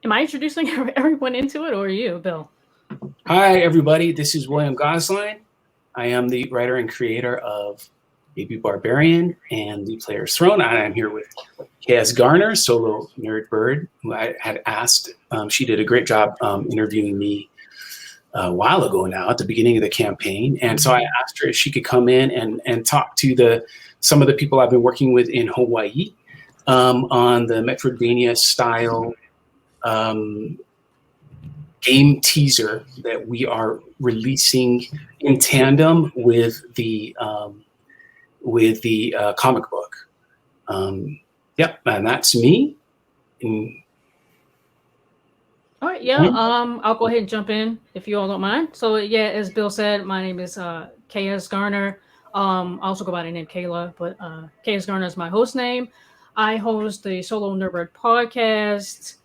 am I introducing everyone into it, or are you, Bill? Hi, everybody. This is William Gosline. I am the writer and creator of Baby Barbarian and The Player's Throne. And I'm here with K.S. Garner, solo nerd bird, who I had asked. She did a great job interviewing me a while ago now, at the beginning of the campaign. And so I asked her if she could come in and talk to some of the people I've been working with in Hawaii on the Metroidvania-style game teaser that we are releasing in tandem with the comic book. Yep, and that's me. All right, yeah. I'll go ahead and jump in if you all don't mind. So yeah, as Bill said, my name is K.S. Garner. I also go by the name Kayla, but K.S. Garner is my host name. I host the Solo Nerd podcast.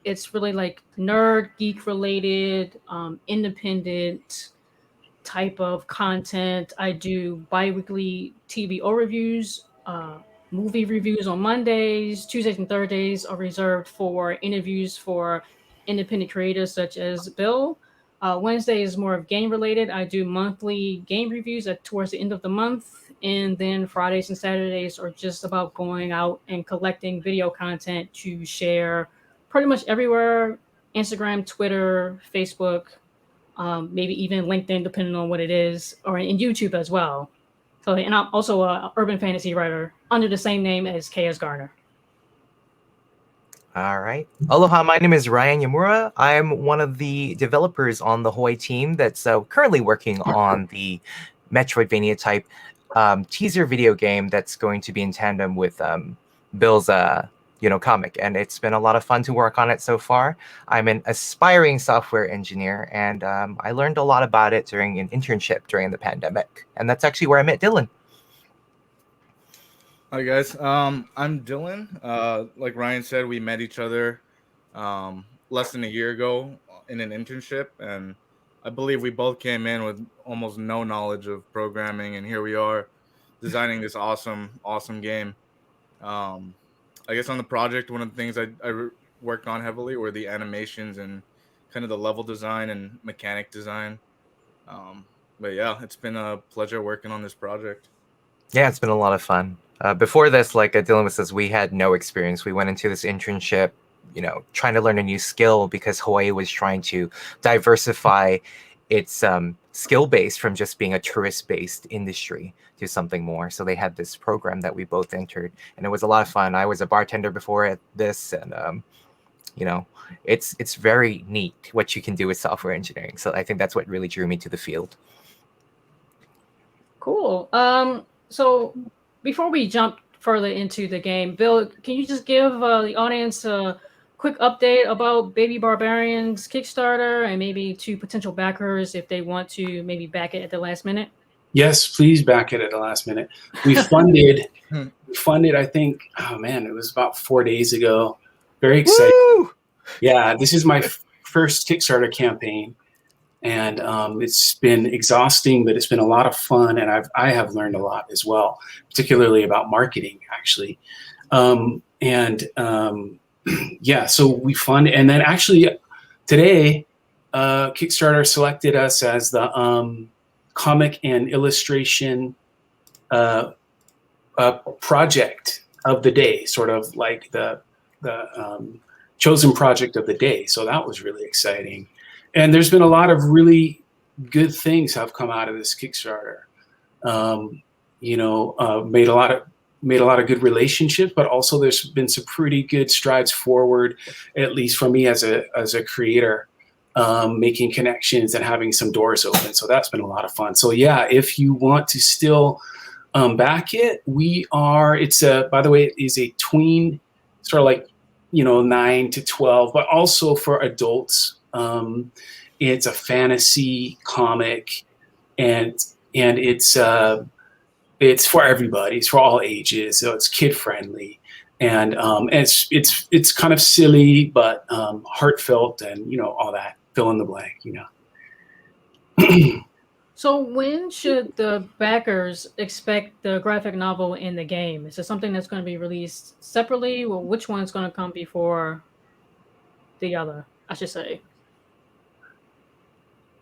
It's really like nerd, geek related, independent type of content. I do bi-weekly TV reviews, movie reviews on Mondays. Tuesdays and Thursdays are reserved for interviews for independent creators such as Bill. Wednesday is more of game related. I do monthly game reviews towards the end of the month. And then Fridays and Saturdays are just about going out and collecting video content to share pretty much everywhere: Instagram, Twitter, Facebook, maybe even LinkedIn, depending on what it is, or in YouTube as well. So, and I'm also an urban fantasy writer under the same name as K.S. Garner. All right. Aloha, my name is Ryan Yamura. I'm one of the developers on the Hawaii team that's currently working on the Metroidvania type teaser video game that's going to be in tandem with Bill's comic, and it's been a lot of fun to work on it so far. I'm an aspiring software engineer, and I learned a lot about it during an internship during the pandemic, and that's actually where I met Dylan. Hi guys, I'm Dylan. Like Ryan said, we met each other less than a year ago in an internship, and I believe we both came in with almost no knowledge of programming, and here we are designing this awesome game. I guess on the project, one of the things I worked on heavily were the animations and kind of the level design and mechanic design. But yeah, it's been a pleasure working on this project. Yeah, it's been a lot of fun. Before this, like Dylan says, we had no experience. We went into this internship, trying to learn a new skill because Hawaii was trying to diversify its skill base from just being a tourist-based industry to something more. So they had this program that we both entered, and it was a lot of fun. I was a bartender before this, and it's very neat what you can do with software engineering. So I think that's what really drew me to the field. Cool. So before we jump further into the game, Bill, can you just give the audience a quick update about Baby Barbarian's Kickstarter and maybe to potential backers if they want to maybe back it at the last minute? Yes, please back it at the last minute. We funded, I think, it was about 4 days ago. Very exciting. Woo! Yeah, this is my first Kickstarter campaign. And it's been exhausting, but it's been a lot of fun, and I have learned a lot as well, particularly about marketing, actually. Yeah, so we fund, and then actually today, Kickstarter selected us as the comic and illustration project of the day, sort of like the chosen project of the day. So that was really exciting. And there's been a lot of really good things have come out of this Kickstarter. Made a lot of good relationships, but also there's been some pretty good strides forward, at least for me as a creator, making connections and having some doors open. So that's been a lot of fun. So yeah, if you want to still back it, by the way, it is a tween, sort of like 9 to 12, but also for adults. It's a fantasy comic, and it's for everybody. It's for all ages, so it's kid friendly, and it's kind of silly but heartfelt, and all that fill in the blank. So when should the backers expect the graphic novel in the game? Is it something that's going to be released separately, or which one's going to come before the other, I should say.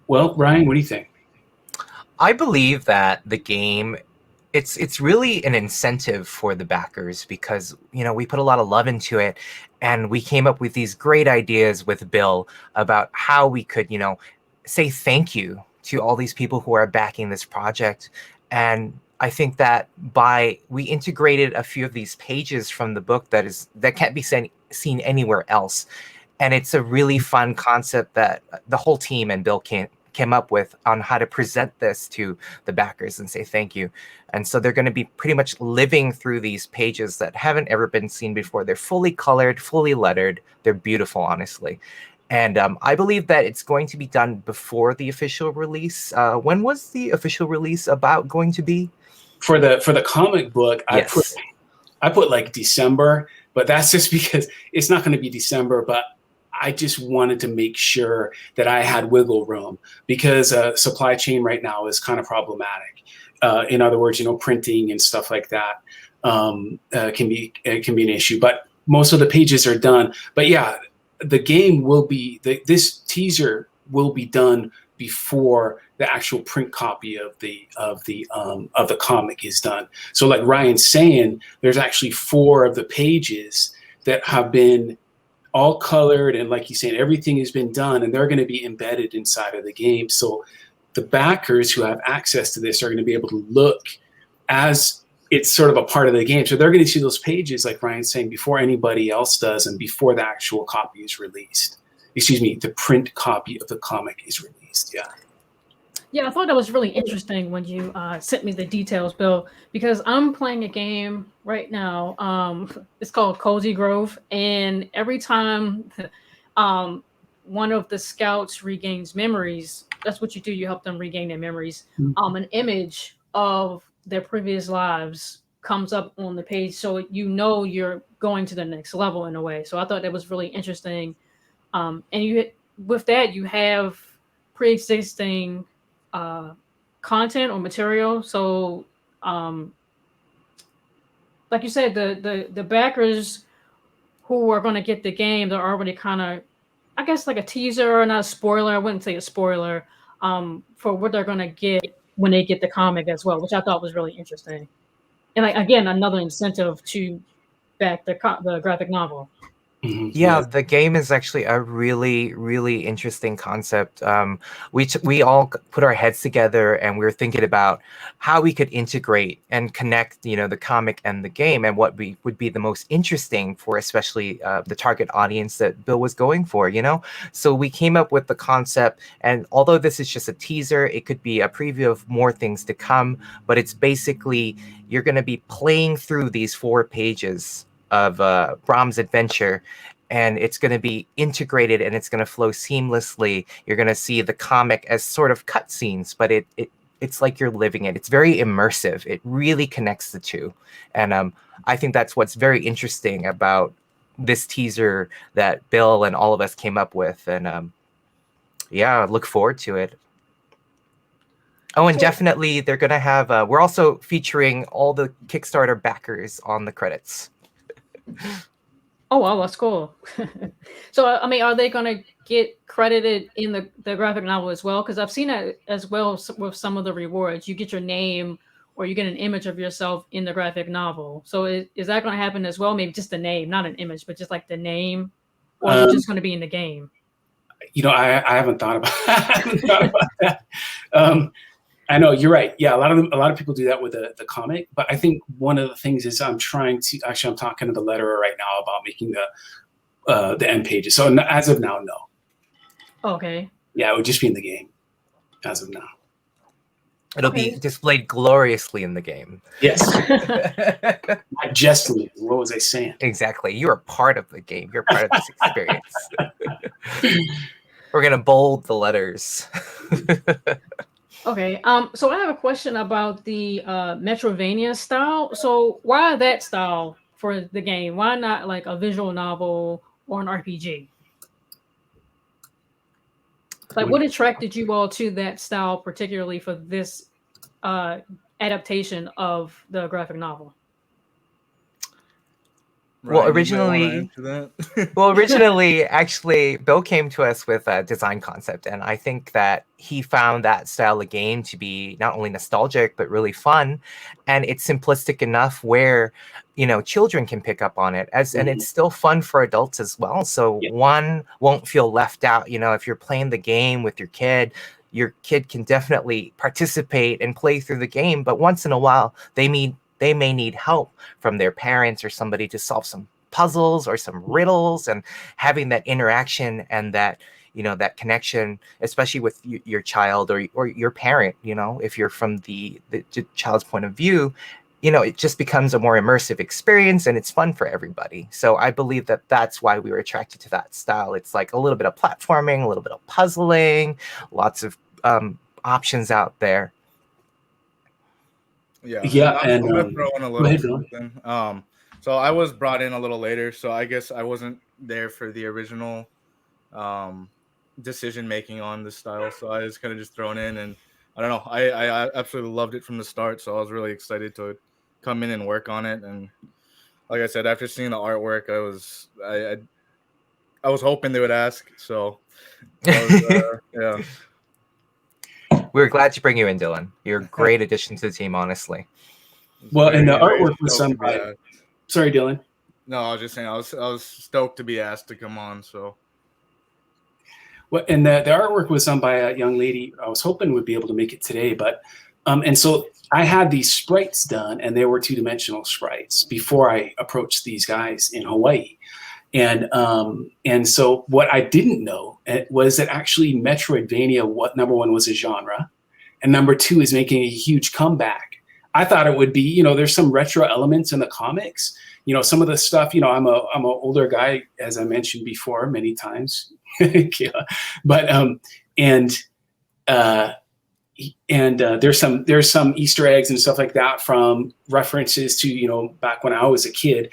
Well, Ryan, what do you think? I believe that the game, it's really an incentive for the backers because we put a lot of love into it, and we came up with these great ideas with Bill about how we could say thank you to all these people who are backing this project. And I think that we integrated a few of these pages from the book that can't be seen anywhere else. And it's a really fun concept that the whole team and Bill came up with on how to present this to the backers and say thank you. And so they're going to be pretty much living through these pages that haven't ever been seen before. They're fully colored, fully lettered. They're beautiful, honestly. And I believe that it's going to be done before the official release. When was the official release about going to be? For the comic book, Yes. I put like December, but that's just because it's not going to be December. But I just wanted to make sure that I had wiggle room because supply chain right now is kind of problematic. In other words, printing and stuff like that can be an issue. But most of the pages are done. But yeah, the game will be this teaser will be done before the actual print copy of the comic is done. So like Ryan's saying, there's actually 4 of the pages that have been all colored, and like he's saying, everything has been done, and they're going to be embedded inside of the game. So the backers who have access to this are going to be able to look as it's sort of a part of the game. So they're going to see those pages, like Ryan's saying, before anybody else does and before the actual copy is released. Excuse me, the print copy of the comic is released. Yeah. Yeah, I thought that was really interesting when you sent me the details, Bill, because I'm playing a game right now. It's called Cozy Grove, and every time one of the scouts regains memories, that's what you do. You help them regain their memories. An image of their previous lives comes up on the page, so you're going to the next level in a way. So I thought that was really interesting. And with that, you have pre-existing content or material. So like you said, the backers who are going to get the game, they're already kind of, I guess, like a teaser or not a spoiler. I wouldn't say a spoiler for what they're going to get when they get the comic as well, which I thought was really interesting. And like, again, another incentive to back the graphic novel. Yeah, the game is actually a really, really interesting concept. We all put our heads together and we were thinking about how we could integrate and connect, the comic and the game, and what would be the most interesting for especially the target audience that Bill was going for, So we came up with the concept, and although this is just a teaser, it could be a preview of more things to come, but it's basically you're going to be playing through these 4 pages of Brahm's adventure, and it's going to be integrated and it's going to flow seamlessly. You're going to see the comic as sort of cutscenes, but it's like you're living it. It's very immersive. It really connects the two, and I think that's what's very interesting about this teaser that Bill and all of us came up with, and yeah, look forward to it. Oh, and definitely they're going to have. We're also featuring all the Kickstarter backers on the credits. Oh, wow, that's cool. So, I mean, are they going to get credited in the graphic novel as well? Because I've seen that as well with some of the rewards. You get your name or you get an image of yourself in the graphic novel. So is that going to happen as well? Maybe just the name, not an image, but just like the name? Or is it just going to be in the game? I haven't thought about that. I know you're right. Yeah, a lot of people do that with the comic, but I think one of the things is I'm talking to the letterer right now about making the end pages. So as of now, no. Okay. Yeah, it would just be in the game as of now. It'll be displayed gloriously in the game. Yes. Not just in the game. What was I saying? Exactly. You're a part of the game. You're part of this experience. We're gonna bold the letters. Okay. So I have a question about the Metroidvania style. So why that style for the game? Why not like a visual novel or an RPG? Like, what attracted you all to that style, particularly for this adaptation of the graphic novel? Well, Ryan, you might want to originally, answer that. actually, Bill came to us with a design concept, and I think that he found that style of game to be not only nostalgic but really fun, and it's simplistic enough where, children can pick up on it and it's still fun for adults as well. So Yeah. one won't feel left out. If you're playing the game with your kid can definitely participate and play through the game, but once in a while they may need help from their parents or somebody to solve some puzzles or some riddles, and having that interaction and that that connection, especially with your child or your parent, if you're from the child's point of view, it just becomes a more immersive experience and it's fun for everybody. So I believe that that's why we were attracted to that style. It's like a little bit of platforming, a little bit of puzzling, lots of options out there. Yeah, I'm gonna throw in a go ahead, little something. So I was brought in a little later, so I guess I wasn't there for the original decision making on this style. So I was kind of just thrown in, and I don't know. I absolutely loved it from the start, so I was really excited to come in and work on it. And like I said, after seeing the artwork, I was hoping they would ask. So yeah. We're glad to bring you in, Dylan. You're a great addition to the team, honestly. Well, and the artwork was done by. Sorry, Dylan. No, I was just saying I was stoked to be asked to come on. So. Well, and the artwork was done by a young lady. I was hoping would be able to make it today, but and so I had these sprites done, and they were 2-dimensional sprites before I approached these guys in Hawaii. And so what I didn't know was that actually Metroidvania, number one, was a genre, and number two is making a huge comeback. I thought it would be, there's some retro elements in the comics. Some of the stuff, I'm an older guy, as I mentioned before many times, but there's some Easter eggs and stuff like that from references to back when I was a kid,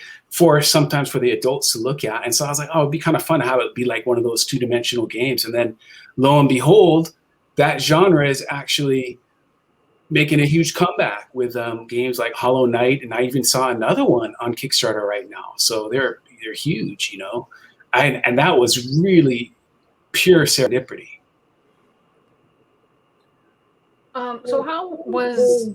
sometimes for the adults to look at. And so I was like, oh, it'd be kind of fun to have it be like one of those 2-dimensional games. And then lo and behold, that genre is actually making a huge comeback with games like Hollow Knight, and I even saw another one on Kickstarter right now. So they're huge, and that was really pure serendipity. So how was?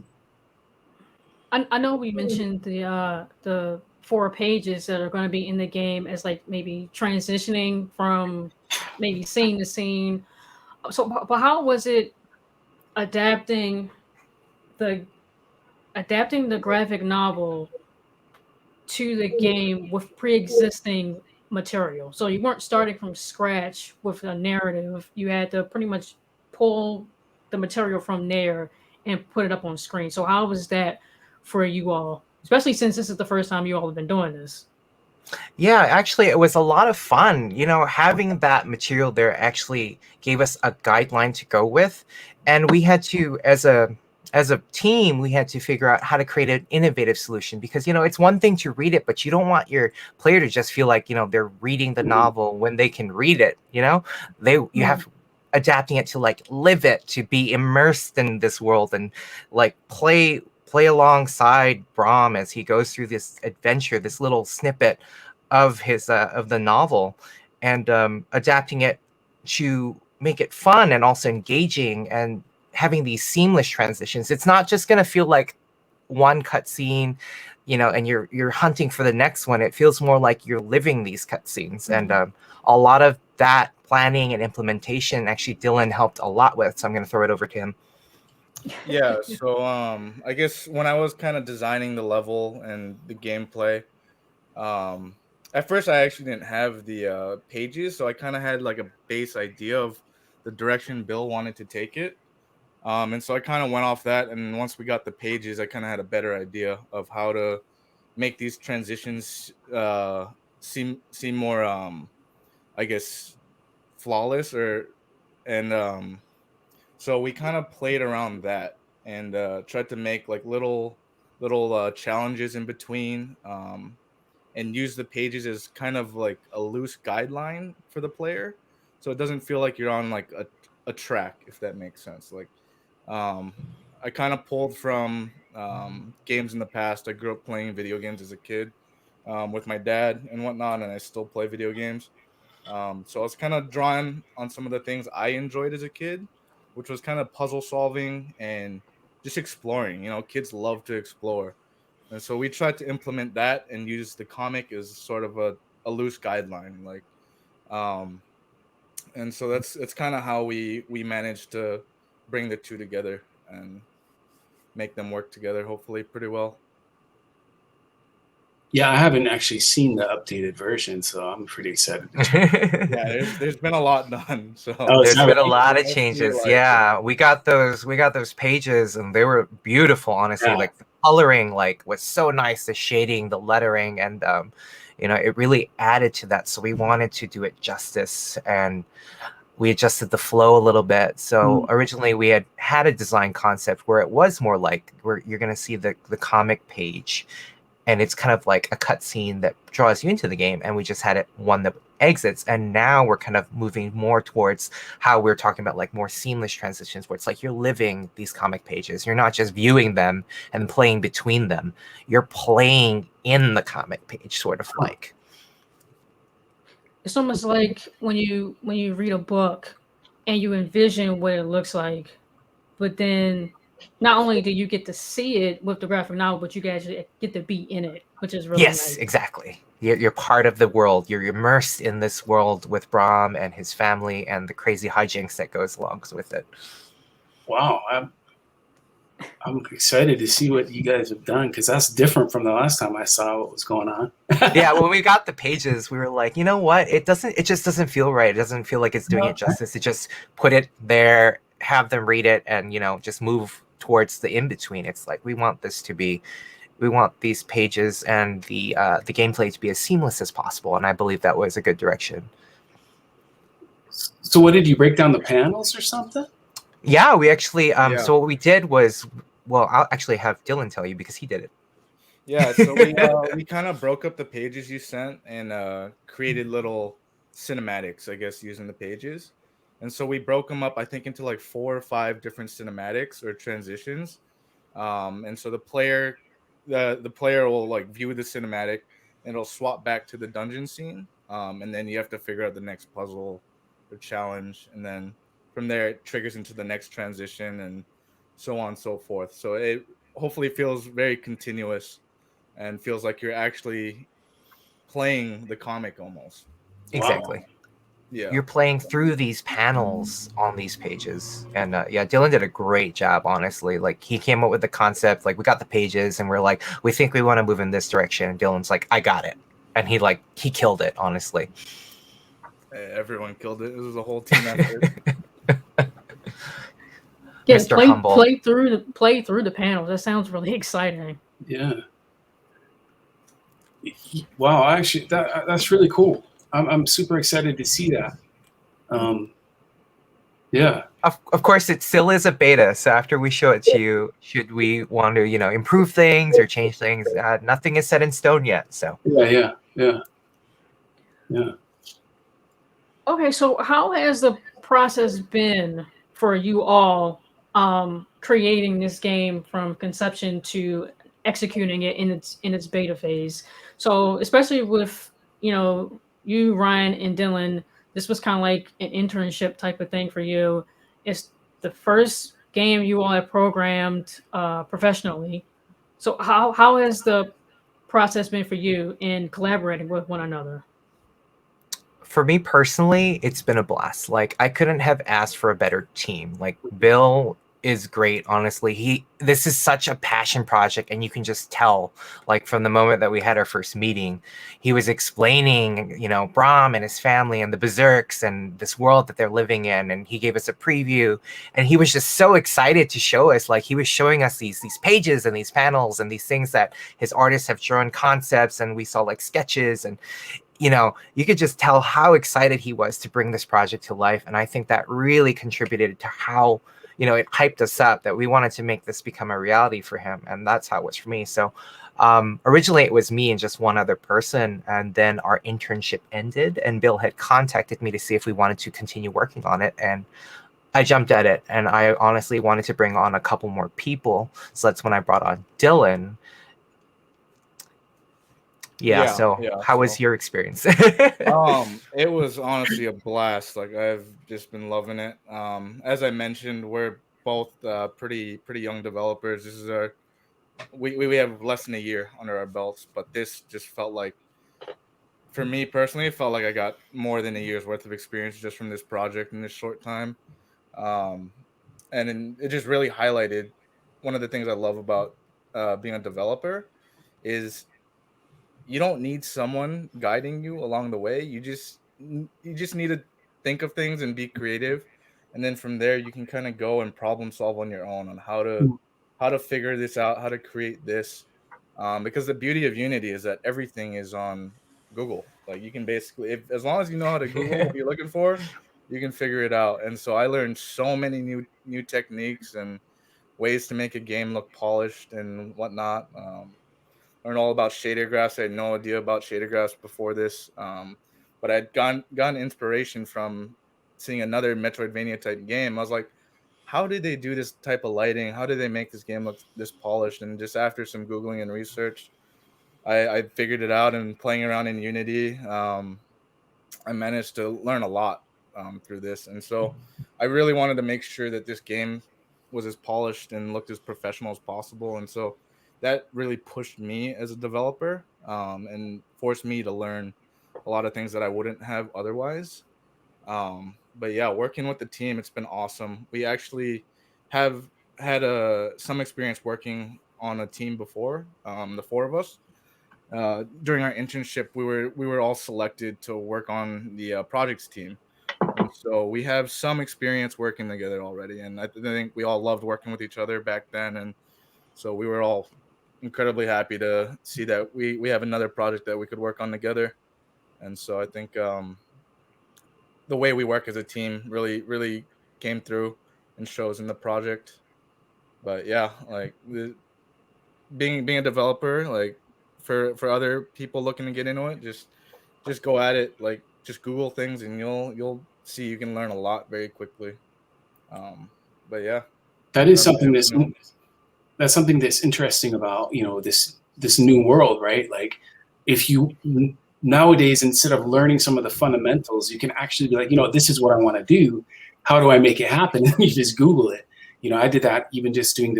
I know we mentioned the 4 pages that are going to be in the game as like maybe transitioning from maybe scene to scene. So, but how was it adapting the graphic novel to the game with pre-existing material? So you weren't starting from scratch with a narrative. You had to pretty much pull the material from there and put it up on screen. So how was that for you all, especially since this is the first time you all have been doing this? Yeah, actually, it was a lot of fun. Having that material there actually gave us a guideline to go with, and we had to, as a team, we had to figure out how to create an innovative solution, because it's one thing to read it, but you don't want your player to just feel like they're reading the novel when they can read it. You have adapting it to like live it, to be immersed in this world and like play alongside Brahm as he goes through this adventure, this little snippet of his of the novel, and adapting it to make it fun and also engaging and having these seamless transitions. It's not just going to feel like one cutscene, and you're hunting for the next one. It feels more like you're living these cutscenes, and a lot of that planning and implementation actually Dylan helped a lot with. So I'm going to throw it over to him. Yeah, so I guess when I was kind of designing the level and the gameplay, at first I actually didn't have the pages, so I kind of had like a base idea of the direction Bill wanted to take it. And so I kind of went off that, and once we got the pages, I kind of had a better idea of how to make these transitions seem more I guess flawless, and so we kind of played around that and tried to make like little challenges in between, and use the pages as kind of like a loose guideline for the player, so it doesn't feel like you're on like a track, if that makes sense. Like I kind of pulled from games in the past. I grew up playing video games as a kid, with my dad and whatnot, and I still play video games. So I was kind of drawn on some of the things I enjoyed as a kid, which was kind of puzzle solving and just exploring. You know, kids love to explore. And so we tried to implement that and use the comic as sort of a loose guideline. Like, and so it's kind of how we managed to bring the two together and make them work together, hopefully pretty well. Yeah, I haven't actually seen the updated version, so I'm pretty excited. Yeah, there's been a lot done. So There's been a right? lot of changes. Yeah, we got those pages, and they were beautiful. Honestly, Yeah. like the coloring, like was so nice. The shading, the lettering, and you know, it really added to that. So we wanted to do it justice, and we adjusted the flow a little bit. So originally we had a design concept where it was more like where you're going to see the comic page, and it's kind of like a cutscene that draws you into the game, and we just had it one that exits. And now we're kind of moving more towards how we're talking about like more seamless transitions, where it's like you're living these comic pages. You're not just viewing them and playing between them. You're playing in the comic page, sort of like. It's almost like when you read a book and you envision what it looks like, but then not only do you get to see it with the graphic novel, but you guys get to be in it, which is really Yes, nice. exactly. You're part of the world. You're immersed in this world with Brahm and his family and the crazy hijinks that goes along with it. Wow, I'm excited to see what you guys have done, because that's different from the last time I saw what was going on. Yeah, when we got the pages, we were like, you know what? It just doesn't feel right. It doesn't feel like it's doing it justice. To just put it there, have them read it, and you know, just move towards the in between. It's like we want these pages and the gameplay to be as seamless as possible, and I believe that was a good direction. So what did you break down the panels or something? Yeah, we actually so what we did was, well, I'll actually have Dylan tell you because he did it. Yeah, so we kind of broke up the pages you sent and created little cinematics, I guess, using the pages. And so we broke them up, I think, into like 4 or 5 different cinematics or transitions. And so the player will like view the cinematic, and it'll swap back to the dungeon scene. And then you have to figure out the next puzzle or challenge, and then from there it triggers into the next transition, and so on and so forth. So it hopefully feels very continuous and feels like you're actually playing the comic almost. Exactly. Wow. Yeah. You're playing through these panels on these pages, and yeah, Dylan did a great job. Honestly, like he came up with the concept. Like we got the pages, and we're like, we think we want to move in this direction. And Dylan's like, I got it, and he killed it. Honestly, Everyone killed it. It was a whole team effort. Yeah, Mr. Humble. play through the panels. That sounds really exciting. Yeah. Wow, actually, that's really cool. I'm super excited to see that. Yeah. Of course, it still is a beta. So after we show it to you, should we want to, you know, improve things or change things? Nothing is set in stone yet. So Yeah. Okay, so how has the process been for you all creating this game from conception to executing it in its beta phase? So especially with you, Ryan, and Dylan, this was kind of like an internship type of thing for you. It's the first game you all have programmed professionally. So how has the process been for you in collaborating with one another? for me personally, it's been a blast. Like I couldn't have asked for a better team. Like Bill is great, honestly. This is such a passion project, and you can just tell, like from the moment that we had our first meeting, he was explaining, you know, Brahm and his family and the berserks and this world that they're living in, and he gave us a preview, and he was just so excited to show us. Like he was showing us these pages and these panels and these things that his artists have drawn concepts, and we saw like sketches, and you know, you could just tell how excited he was to bring this project to life. And I think that really contributed to how, you know, it hyped us up that we wanted to make this become a reality for him. And that's how it was for me. So originally it was me and just one other person. And then our internship ended, and Bill had contacted me to see if we wanted to continue working on it. And I jumped at it. And I honestly wanted to bring on a couple more people. So that's when I brought on Dylan. Yeah. So how was So your experience? it was honestly a blast. Like I've just been loving it. As I mentioned, we're both pretty young developers. This is our we have less than a year under our belts, but this just felt like, for me personally, it felt like I got more than a year's worth of experience just from this project in this short time. Um, and then it just really highlighted one of the things I love about being a developer is you don't need someone guiding you along the way. You just need to think of things and be creative, and then from there you can kind of go and problem solve on your own on how to figure this out, how to create this. Because the beauty of Unity is that everything is on Google. Like you can basically, if as long as you know how to Google what you're looking for, you can figure it out. And so I learned so many new techniques and ways to make a game look polished and whatnot. Learned all about shader graphs. I had no idea about shader graphs before this, but I'd gotten inspiration from seeing another Metroidvania type game. I was like, how did they do this type of lighting? How did they make this game look this polished? And just after some googling and research, I figured it out. And playing around in Unity, I managed to learn a lot through this. And so I really wanted to make sure that this game was as polished and looked as professional as possible. And so that really pushed me as a developer, and forced me to learn a lot of things that I wouldn't have otherwise. But yeah, working with the team, it's been awesome. We actually have had some experience working on a team before, the four of us. During our internship, we were all selected to work on the projects team, and so we have some experience working together already. And I think we all loved working with each other back then, and so we were all incredibly happy to see that we have another project that we could work on together. And so I think the way we work as a team really came through and shows in the project. But yeah, like being a developer, like for other people looking to get into it, just go at it. Like just Google things and you'll see you can learn a lot very quickly. Um, but yeah, That is that's something it for me. that's something that's interesting about this new world, right? Like if you nowadays, instead of learning some of the fundamentals, you can actually be like, this is what I want to do. How do I make it happen? And you just Google it. I did that even just doing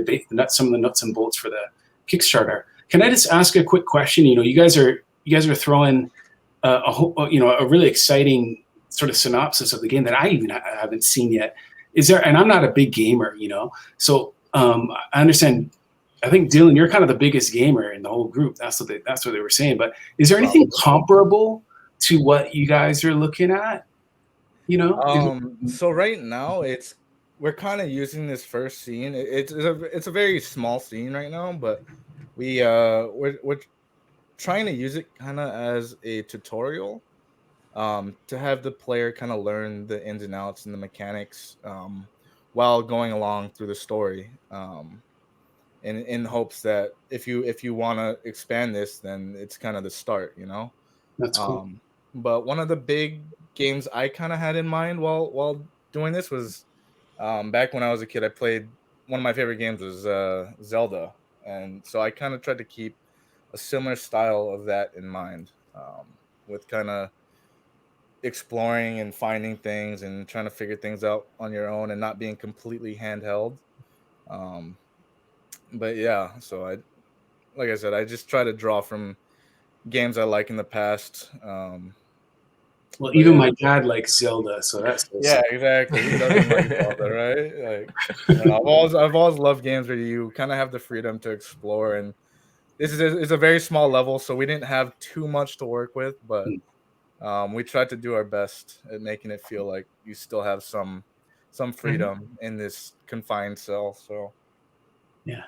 some of the nuts and bolts for the Kickstarter. Can I just ask a quick question? You guys are throwing a really exciting sort of synopsis of the game that I even haven't seen yet. Is there? And I'm not a big gamer, so I understand. I think Dylan, you're kind of the biggest gamer in the whole group. That's what they were saying. But is there anything comparable to what you guys are looking at? So right now we're kind of using this first scene. It's a very small scene right now, but we're trying to use it kind of as a tutorial, to have the player kind of learn the ins and outs and the mechanics, while going along through the story, in hopes that if you want to expand this, then it's kind of the start. That's cool. But one of the big games I kind of had in mind while doing this was, back when I was a kid, I played one of my favorite games was Zelda, and so I kind of tried to keep a similar style of that in mind, with kind of exploring and finding things and trying to figure things out on your own and not being completely handheld. Um, but yeah, so like I said, I just try to draw from games I like in the past. Well, But even yeah. my dad likes Zelda, so that's Yeah, exactly. Who doesn't like Zelda, right? Like, I don't know, I've always loved games where you kind of have the freedom to explore, and this is it's a very small level, so we didn't have too much to work with, but we tried to do our best at making it feel like you still have some freedom in this confined cell. So yeah.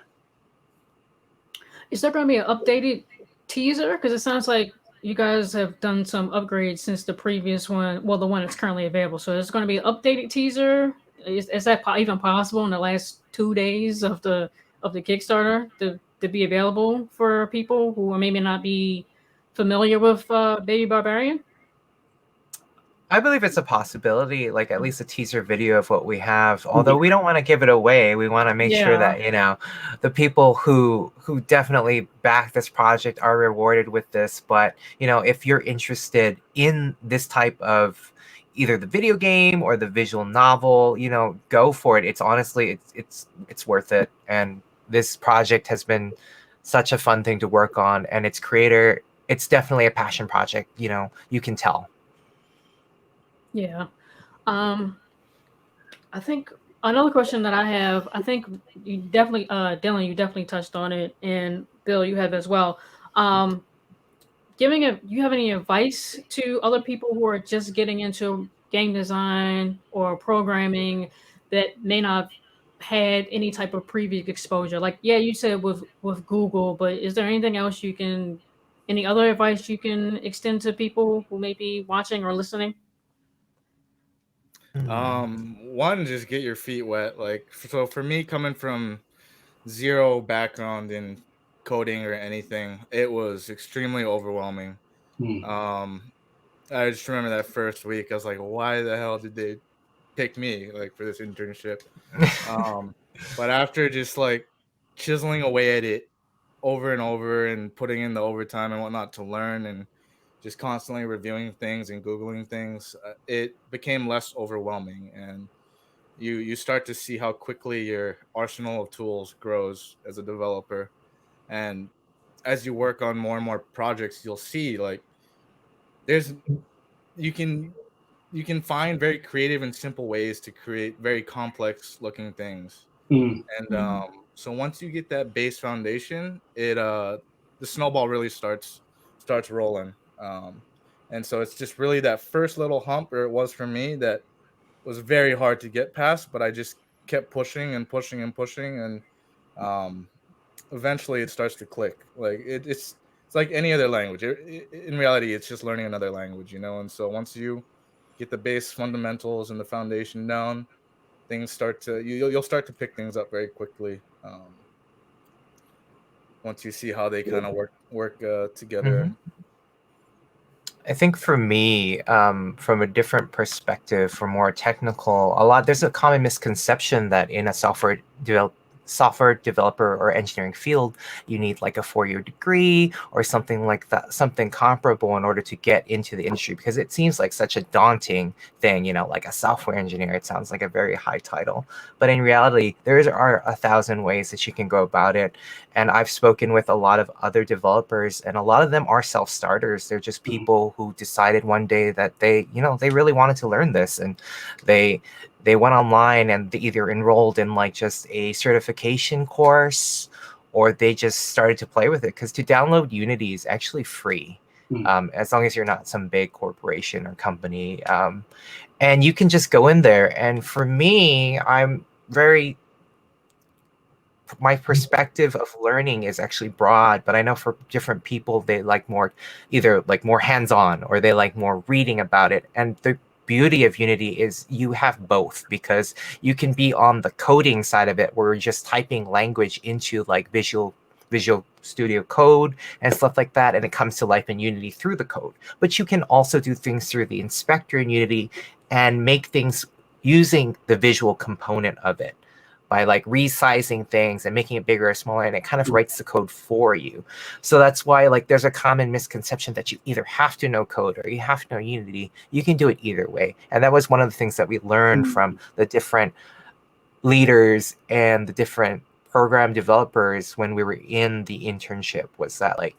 Is there going to be an updated teaser? Because it sounds like you guys have done some upgrades since the previous one. Well, the one that's currently available. So there's going to be an updated teaser. Is that even possible in the last 2 days of the Kickstarter to be available for people who maybe not be familiar with Baby Barbarian? I believe it's a possibility, like at least a teaser video of what we have. Although we don't want to give it away, we want to make sure that the people who definitely back this project are rewarded with this. But if you're interested in this type of either the video game or the visual novel, go for it. It's honestly it's worth it. And this project has been such a fun thing to work on, and its creator, it's definitely a passion project. You can tell. Yeah. I think another question that I have, I think you definitely, Dylan, you definitely touched on it, and Bill, you have as well. You have any advice to other people who are just getting into game design or programming that may not had any type of previous exposure? Like, yeah, you said with Google, but is there anything else any other advice you can extend to people who may be watching or listening? One, just get your feet wet. Like, so for me, coming from zero background in coding or anything, it was extremely overwhelming. I just remember that first week, I was like, why the hell did they pick me like for this internship? But after just like chiseling away at it over and over and putting in the overtime and whatnot to learn and just constantly reviewing things and Googling things, it became less overwhelming. And you start to see how quickly your arsenal of tools grows as a developer. And as you work on more and more projects, you'll see like there's you can find very creative and simple ways to create very complex looking things. And so once you get that base foundation, the snowball really starts rolling. And so it's just really that first little hump, or it was for me, that was very hard to get past, but I just kept pushing and pushing and pushing, and eventually it starts to click. Like it's like any other language. In reality, it's just learning another language, And so once you get the base fundamentals and the foundation down, things start to you'll start to pick things up very quickly. Once you see how they kind of work together. I think for me, from a different perspective, for more technical, there's a common misconception that in a software developer or engineering field, you need like a 4-year degree or something like that, something comparable in order to get into the industry, because it seems like such a daunting thing, like a software engineer. It sounds like a very high title, but in reality, there are 1,000 ways that you can go about it. And I've spoken with a lot of other developers, and a lot of them are self-starters. They're just people who decided one day that they really wanted to learn this, and they went online and they either enrolled in like just a certification course, or they just started to play with it, because to download Unity is actually free, as long as you're not some big corporation or company. And you can just go in there. And for me, my perspective of learning is actually broad, but I know for different people, they like either more hands-on, or they like more reading about it. And the beauty of Unity is you have both, because you can be on the coding side of it, where you're just typing language into like Visual Studio Code and stuff like that, and it comes to life in Unity through the code. But you can also do things through the inspector in Unity and make things using the visual component of it, by like resizing things and making it bigger or smaller, and it kind of writes the code for you. So that's why like there's a common misconception that you either have to know code or you have to know Unity. You can do it either way. And that was one of the things that we learned from the different leaders and the different program developers when we were in the internship, was that like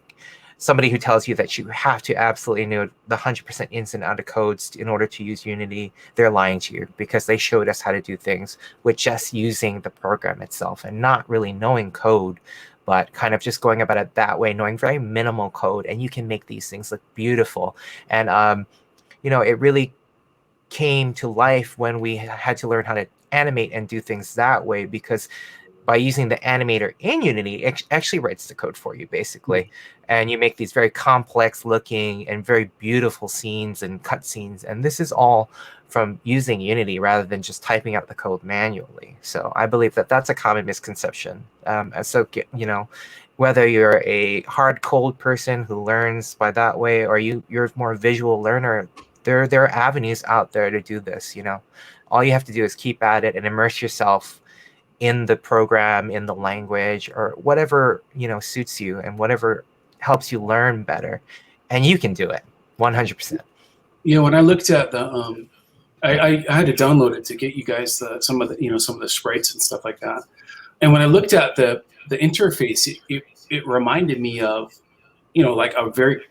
somebody who tells you that you have to absolutely know the 100% ins and out of codes in order to use Unity, they're lying to you, because they showed us how to do things with just using the program itself and not really knowing code, but kind of just going about it that way, knowing very minimal code, and you can make these things look beautiful. And it really came to life when we had to learn how to animate and do things that way, because by using the animator in Unity, it actually writes the code for you, basically. And you make these very complex looking and very beautiful scenes and cutscenes. And this is all from using Unity rather than just typing out the code manually. So I believe that that's a common misconception. So, whether you're a hard code person who learns by that way, or you're more a visual learner, There are avenues out there to do this. All you have to do is keep at it and immerse yourself in the program, in the language, or whatever suits you and whatever helps you learn better, and you can do it 100%. When I looked at the I had to download it to get you guys some of the sprites and stuff like that. And when I looked at the interface, it reminded me of like a very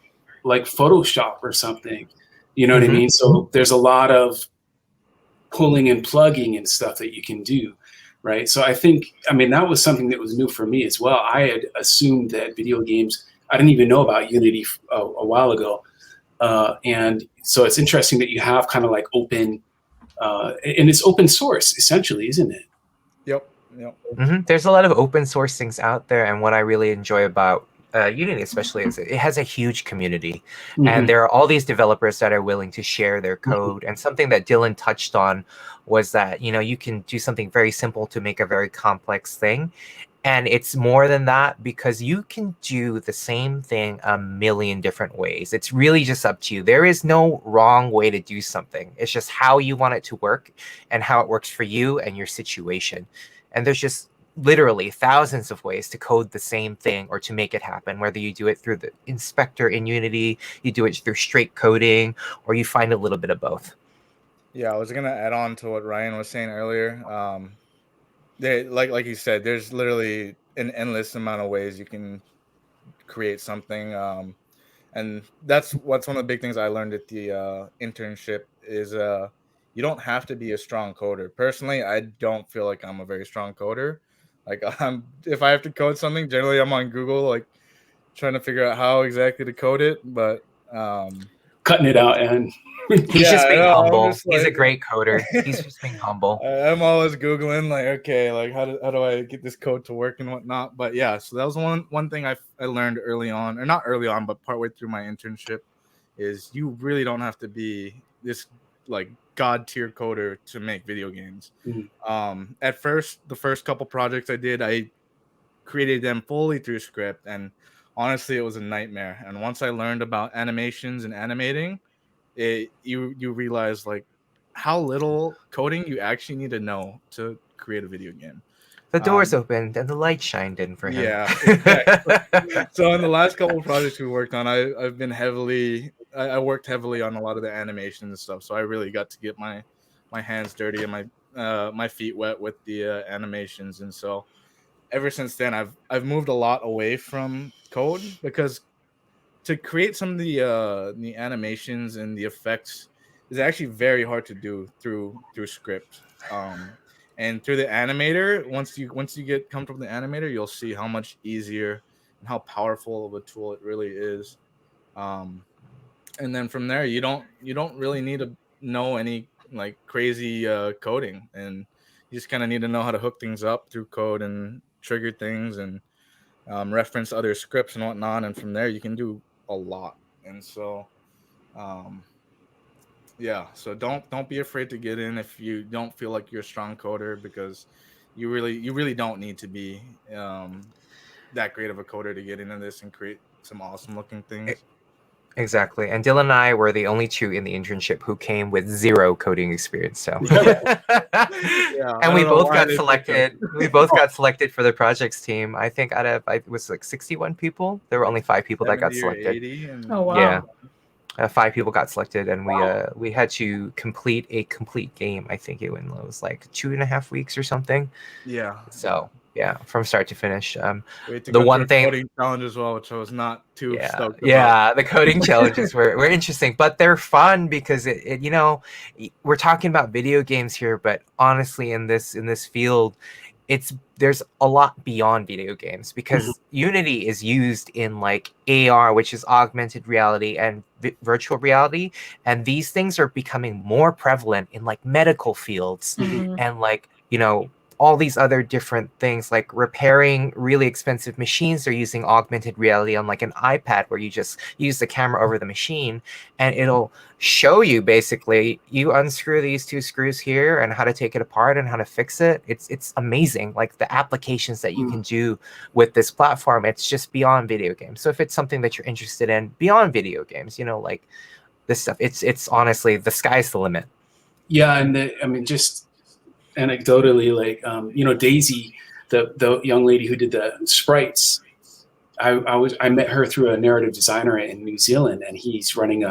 like Photoshop or something. You know what I mean? So there's a lot of pulling and plugging and stuff that you can do. Right. So that was something that was new for me as well. I had assumed that video games, I didn't even know about Unity a while ago. And so it's interesting that you have kind of like open, and it's open source essentially, isn't it? Yep. There's a lot of open source things out there. And what I really enjoy about Unity especially is it has a huge community, and there are all these developers that are willing to share their code. And something that Dylan touched on was that you can do something very simple to make a very complex thing, and it's more than that, because you can do the same thing a million different ways. It's really just up to you. There is no wrong way to do something. It's just how you want it to work and how it works for you and your situation. And there's just literally thousands of ways to code the same thing or to make it happen, whether you do it through the inspector in Unity, you do it through straight coding, or you find a little bit of both. Yeah, I was gonna add on to what Ryan was saying earlier. Like you said, there's literally an endless amount of ways you can create something, and that's one of the big things I learned at the internship is you don't have to be a strong coder. Personally, I don't feel like I'm a very strong coder. Like if I have to code something, generally I'm on Google, like trying to figure out how exactly to code it. But cutting it out, and he's just being humble. He's a great coder. He's just being humble. I'm always Googling, like, okay, like how do I get this code to work and whatnot. But yeah, so that was one thing I learned early on, or not early on, but partway through my internship, is you really don't have to be this like god tier coder to make video games. At first, the first couple projects I did, I created them fully through script, and honestly it was a nightmare. And once I learned about animations and animating, you realize like how little coding you actually need to know to create a video game. The doors opened and the light shined in for him. Yeah, exactly. So in the last couple of projects we worked on, I worked heavily on a lot of the animation and stuff. So I really got to get my hands dirty and my feet wet with the animations. And so ever since then, I've moved a lot away from code, because to create some of the animations and the effects is actually very hard to do through script. And through the animator, once you get comfortable with the animator, you'll see how much easier and how powerful of a tool it really is. And then from there, you don't really need to know any like crazy coding, and you just kind of need to know how to hook things up through code and trigger things and reference other scripts and whatnot. And from there, you can do a lot. And so, yeah, so don't be afraid to get in if you don't feel like you're a strong coder, because you really don't need to be that great of a coder to get into this and create some awesome looking things. Exactly. And Dylan and I were the only two in the internship who came with zero coding experience. So and we both got selected. We both got selected for the projects team. I think out of it was like 61 people, there were only 5 people that got selected. Oh wow. Yeah. 5 people got selected, and we had to complete a complete game. I think it was like 2.5 weeks or something. Yeah. So yeah, from start to finish. The one thing coding challenge as well, which I was not too stoked about. Yeah, the coding challenges were interesting, but they're fun because it we're talking about video games here, but honestly, in this field, there's a lot beyond video games, because Unity is used in like AR, which is augmented reality, and virtual reality, and these things are becoming more prevalent in like medical fields and like all these other different things, like repairing really expensive machines. They're using augmented reality on like an iPad, where you just use the camera over the machine and it'll show you basically, you unscrew these 2 screws here and how to take it apart and how to fix it. It's amazing, like the applications that you can do with this platform. It's just beyond video games. So if it's something that you're interested in beyond video games, like this stuff. It's honestly, the sky's the limit. Yeah, and I mean, just anecdotally, like Daisy, the young lady who did the sprites. I met her through a narrative designer in New Zealand, and he's running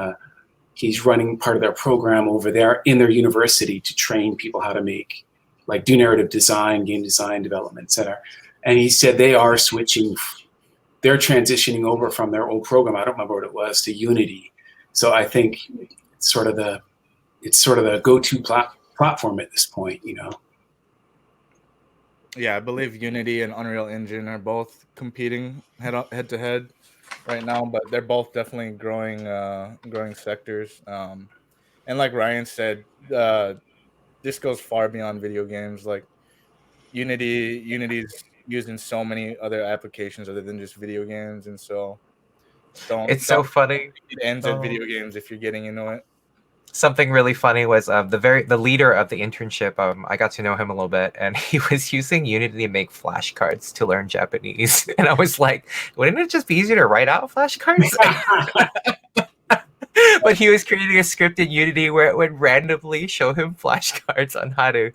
part of their program over there in their university to train people how to make, like, do narrative design, game design, development, etc. And he said they're transitioning over from their old program, I don't remember what it was, to Unity. So I think it's sort of the go-to platform at this point, Yeah, I believe Unity and Unreal Engine are both competing head to head right now, but they're both definitely growing sectors. And like Ryan said, this goes far beyond video games. Like Unity's used in so many other applications other than just video games, and so It's so funny. It ends at video games if you're getting into it. Something really funny was the leader of the internship. I got to know him a little bit, and he was using Unity to make flashcards to learn Japanese. And I was like, wouldn't it just be easier to write out flashcards? But he was creating a script in Unity where it would randomly show him flashcards on how to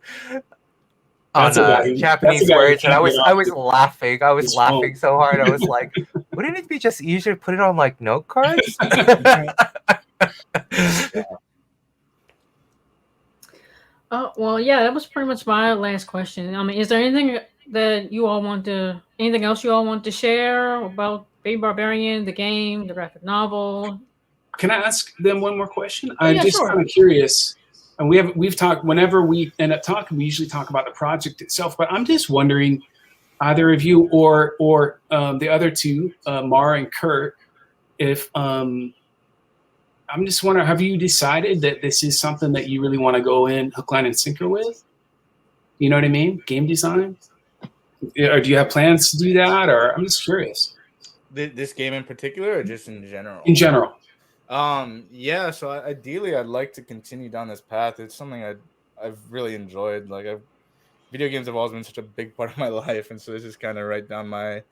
Japanese words, and I was laughing. I was laughing so hard. I was like, wouldn't it be just easier to put it on like note cards? Well, yeah, that was pretty much my last question. I mean, is there anything else you all want to share about Baby Barbarian, the game, the graphic novel? Can I ask them one more question? Yeah, I'm just sure. kind of curious. And we've talked, whenever we end up talking, we usually talk about the project itself, but I'm just wondering, either of you or the other two, Mara and Kurt, if I'm just wondering, have you decided that this is something that you really want to go in hook, line, and sinker with? You know what I mean? Game design? Or do you have plans to do that? Or I'm just curious. This game in particular, or just in general? In general. Yeah. So ideally, I'd like to continue down this path. It's something I've really enjoyed. Like, video games have always been such a big part of my life, and so this is kind of right down my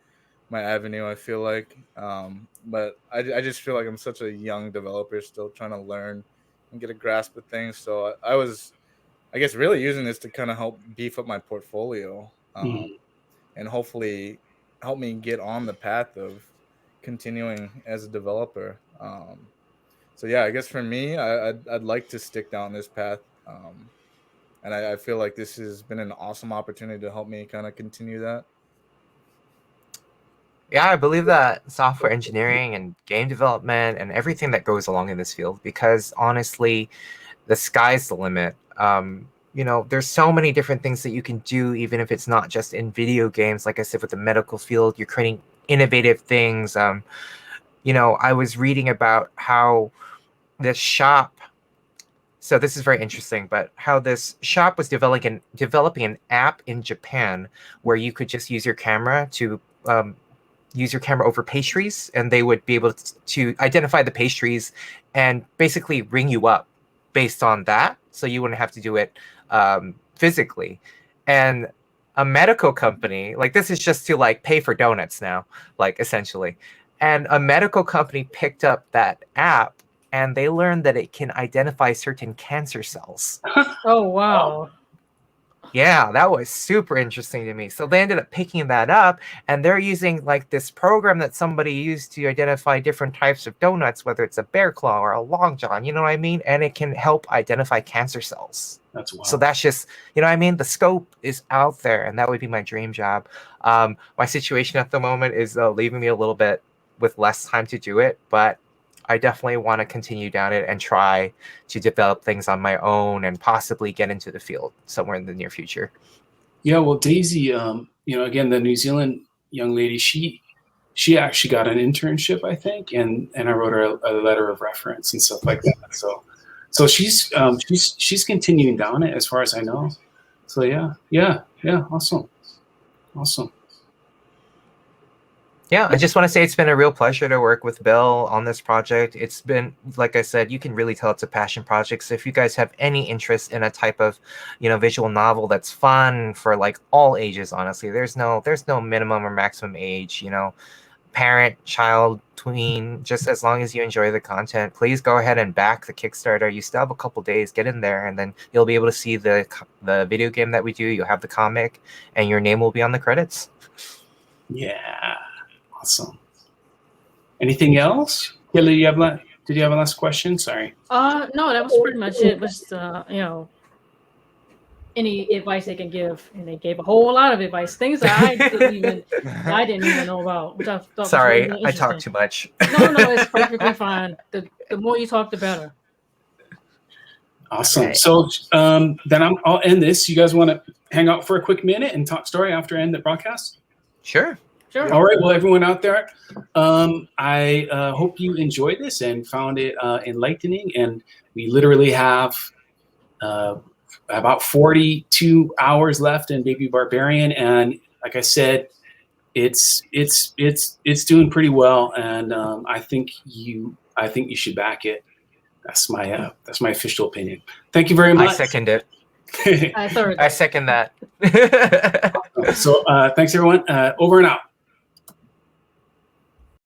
avenue, I feel like. But I just feel like I'm such a young developer still trying to learn and get a grasp of things. So I was, I guess, really using this to kind of help beef up my portfolio, and hopefully help me get on the path of continuing as a developer. So yeah, I guess for me, I'd like to stick down this path. And I feel like this has been an awesome opportunity to help me kind of continue that. Yeah, I believe that software engineering and game development and everything that goes along in this field, because honestly, the sky's the limit. There's so many different things that you can do, even if it's not just in video games. Like I said, with the medical field, you're creating innovative things. I was reading about how this shop, so this is very interesting, but how this shop was developing an app in Japan where you could just use your camera to use your camera over pastries, and they would be able to identify the pastries and basically ring you up based on that, so you wouldn't have to do it physically. And a medical company, like, this is just to like pay for donuts now, like, essentially. And a medical company picked up that app, and they learned that it can identify certain cancer cells. Oh, wow. Yeah, that was super interesting to me. So they ended up picking that up, and they're using like this program that somebody used to identify different types of donuts, whether it's a bear claw or a long john, you know what I mean? And it can help identify cancer cells. That's wild. So that's just, you know what I mean? The scope is out there, and that would be my dream job. My situation at the moment is leaving me a little bit with less time to do it, but I definitely want to continue down it and try to develop things on my own and possibly get into the field somewhere in the near future. Yeah, well, Daisy, again, the New Zealand young lady, she actually got an internship, I think, and I wrote her a letter of reference and stuff like that. So she's continuing down it as far as I know. So yeah, awesome. Yeah, I just want to say it's been a real pleasure to work with Bill on this project. It's been, like I said, you can really tell it's a passion project. So if you guys have any interest in a type of, visual novel that's fun for like all ages, honestly, there's no minimum or maximum age. parent, child, tween, just as long as you enjoy the content, please go ahead and back the Kickstarter. You still have a couple days, get in there, and then you'll be able to see the video game that we do. You'll have the comic, and your name will be on the credits. Yeah, awesome. Anything else? Kelly, did you have a last question? Sorry. No, that was pretty much it. Was any advice they can give, and they gave a whole lot of advice, things that I didn't even know about. Which I thought Sorry, was really I talk too much. No, it's perfectly fine. The more you talk, the better. Awesome. Okay. So then I'll end this. You guys want to hang out for a quick minute and talk story after I end the broadcast? Sure. Sure. All right. Well, everyone out there, I hope you enjoyed this and found it enlightening. And we literally have about 42 hours left in Baby Barbarian, and like I said, it's doing pretty well. And I think you should back it. That's my official opinion. Thank you very much. I second it. I I second that. So thanks everyone. Over and out.